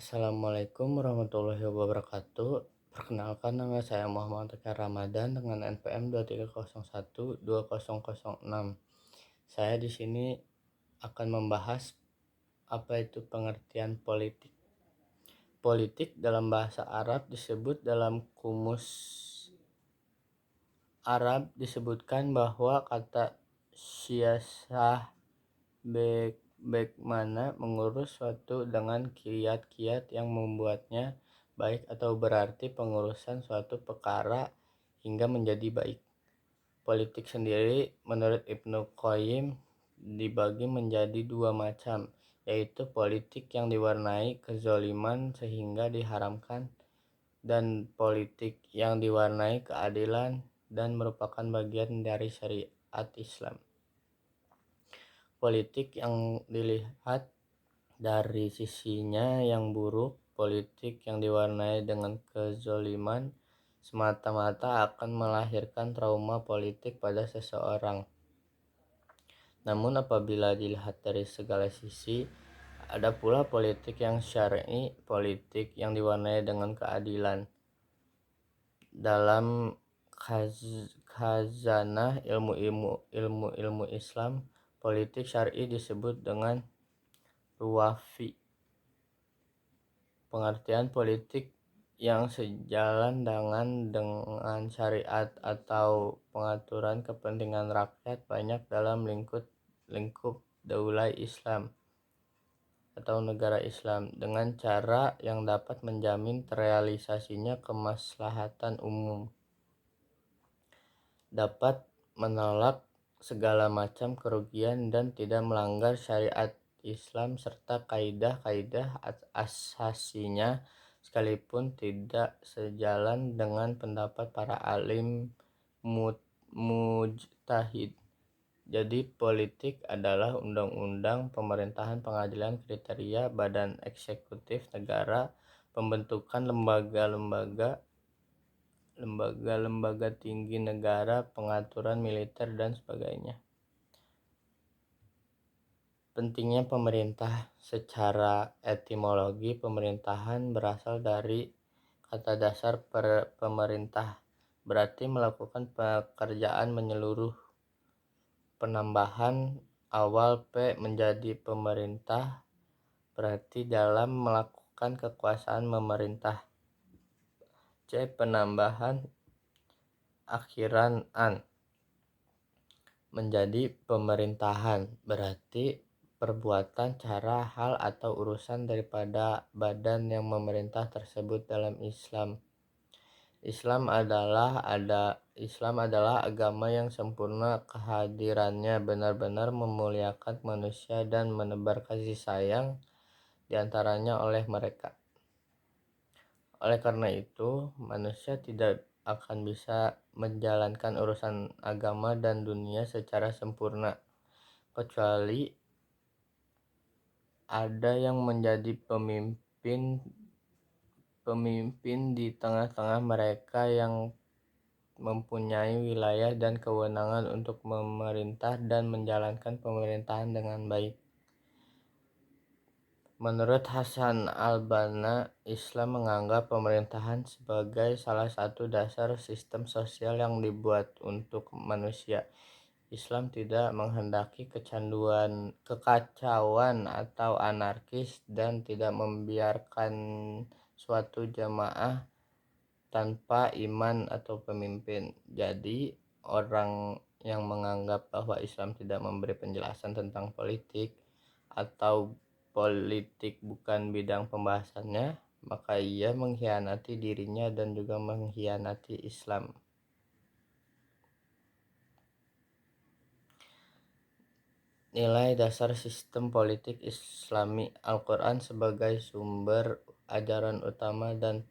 Assalamualaikum warahmatullahi wabarakatuh. Perkenalkan, nama saya Muhammad Tegar Ramadan dengan NPM 23012006. Saya di sini akan membahas apa itu pengertian politik. Politik dalam bahasa Arab disebut dalam Kamus Arab disebutkan bahwa kata siyasah bagaimana mengurus suatu dengan kiat-kiat yang membuatnya baik atau berarti pengurusan suatu perkara hingga menjadi baik. Politik sendiri menurut Ibnu Qayyim dibagi menjadi dua macam, yaitu politik yang diwarnai kezaliman sehingga diharamkan, dan politik yang diwarnai keadilan dan merupakan bagian dari syariat Islam. Politik yang dilihat dari sisinya yang buruk, politik yang diwarnai dengan kezaliman semata-mata akan melahirkan trauma politik pada seseorang. Namun apabila dilihat dari segala sisi, ada pula politik yang syar'i, politik yang diwarnai dengan keadilan. Dalam khazanah ilmu Islam, politik syar'i disebut dengan ruwafi. Pengertian politik yang sejalan dengan syariat atau pengaturan kepentingan rakyat banyak dalam lingkup daulah Islam atau negara Islam dengan cara yang dapat menjamin terrealisasinya kemaslahatan umum, dapat menolak segala macam kerugian dan tidak melanggar syariat Islam serta kaidah-kaidah asasinya, sekalipun tidak sejalan dengan pendapat para alim mujtahid. Jadi politik adalah undang-undang, pemerintahan, pengadilan, kriteria, badan eksekutif negara, pembentukan lembaga tinggi negara, pengaturan militer, dan sebagainya. Pentingnya pemerintah. Secara etimologi, pemerintahan berasal dari kata dasar pemerintah, berarti melakukan pekerjaan menyeluruh. Penambahan awal P menjadi pemerintah berarti dalam melakukan kekuasaan memerintah. C. Penambahan akhiran an menjadi pemerintahan berarti perbuatan, cara, hal, atau urusan daripada badan yang memerintah tersebut. Dalam Islam adalah agama yang sempurna, kehadirannya benar-benar memuliakan manusia dan menebar kasih sayang diantaranya oleh mereka. Oleh karena itu, manusia tidak akan bisa menjalankan urusan agama dan dunia secara sempurna kecuali ada yang menjadi pemimpin di tengah-tengah mereka yang mempunyai wilayah dan kewenangan untuk memerintah dan menjalankan pemerintahan dengan baik. Menurut Hasan al-Banna, Islam menganggap pemerintahan sebagai salah satu dasar sistem sosial yang dibuat untuk manusia. Islam tidak menghendaki kekacauan atau anarkis dan tidak membiarkan suatu jamaah tanpa iman atau pemimpin. Jadi, orang yang menganggap bahwa Islam tidak memberi penjelasan tentang politik atau politik bukan bidang pembahasannya, maka ia mengkhianati dirinya dan juga mengkhianati Islam. Nilai dasar sistem politik Islami. Al-Quran sebagai sumber ajaran utama dan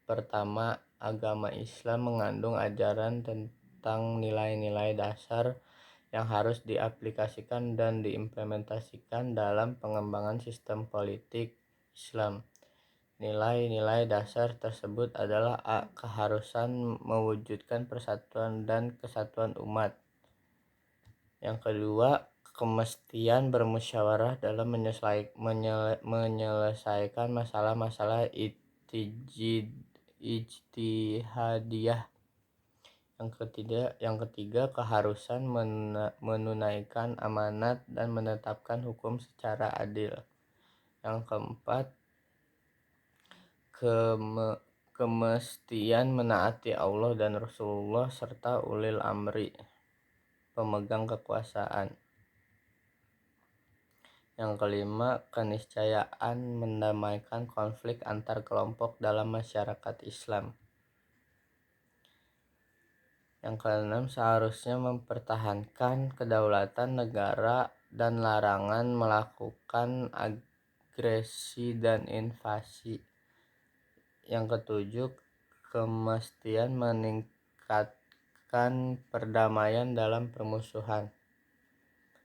pertama, agama Islam mengandung ajaran tentang nilai-nilai dasar yang harus diaplikasikan dan diimplementasikan dalam pengembangan sistem politik Islam. Nilai-nilai dasar tersebut adalah A. Keharusan mewujudkan persatuan dan kesatuan umat. Yang kedua, Kemestian bermusyawarah dalam menyelesaikan masalah-masalah ijtihadiyah. Yang ketiga, keharusan menunaikan amanat dan menetapkan hukum secara adil. Yang keempat, kemestian menaati Allah dan Rasulullah serta ulil amri, pemegang kekuasaan. Yang kelima, keniscayaan mendamaikan konflik antar kelompok dalam masyarakat Islam. Yang keenam, seharusnya mempertahankan kedaulatan negara dan larangan melakukan agresi dan invasi. Yang ketujuh, kemestian meningkatkan perdamaian dalam permusuhan.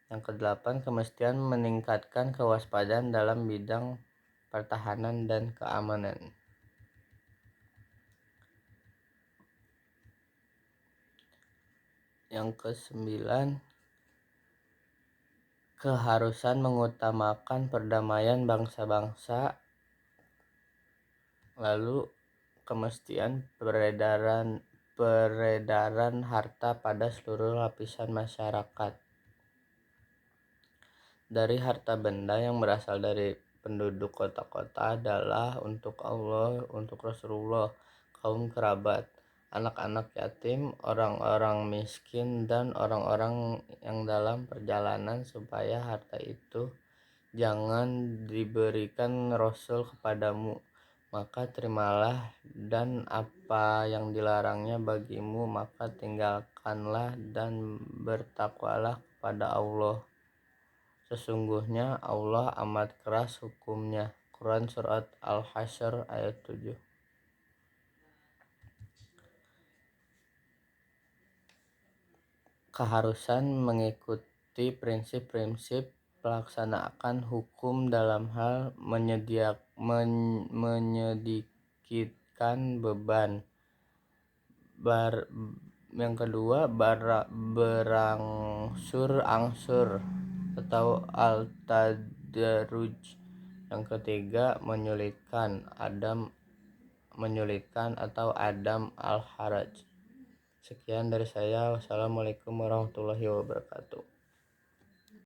Yang kedelapan, kemestian meningkatkan kewaspadaan dalam bidang pertahanan dan keamanan. Yang kesembilan, keharusan mengutamakan perdamaian bangsa-bangsa. Lalu kemestian peredaran harta pada seluruh lapisan masyarakat. Dari harta benda yang berasal dari penduduk kota-kota adalah untuk Allah, untuk Rasulullah, kaum kerabat, anak-anak yatim, orang-orang miskin, dan orang-orang yang dalam perjalanan, supaya harta itu jangan diberikan Rasul kepadamu, maka terimalah, dan apa yang dilarangnya bagimu maka tinggalkanlah, dan bertakwalah kepada Allah. Sesungguhnya Allah amat keras hukumnya. Quran Surat Al-Hasyr ayat 7. Keharusan mengikuti prinsip-prinsip pelaksanaan hukum dalam hal menyedikitkan beban. Yang kedua, berangsur-angsur atau al-tadarruj. Yang ketiga, menyulitkan atau adam al-haraj. Sekian dari saya. Wassalamualaikum warahmatullahi wabarakatuh.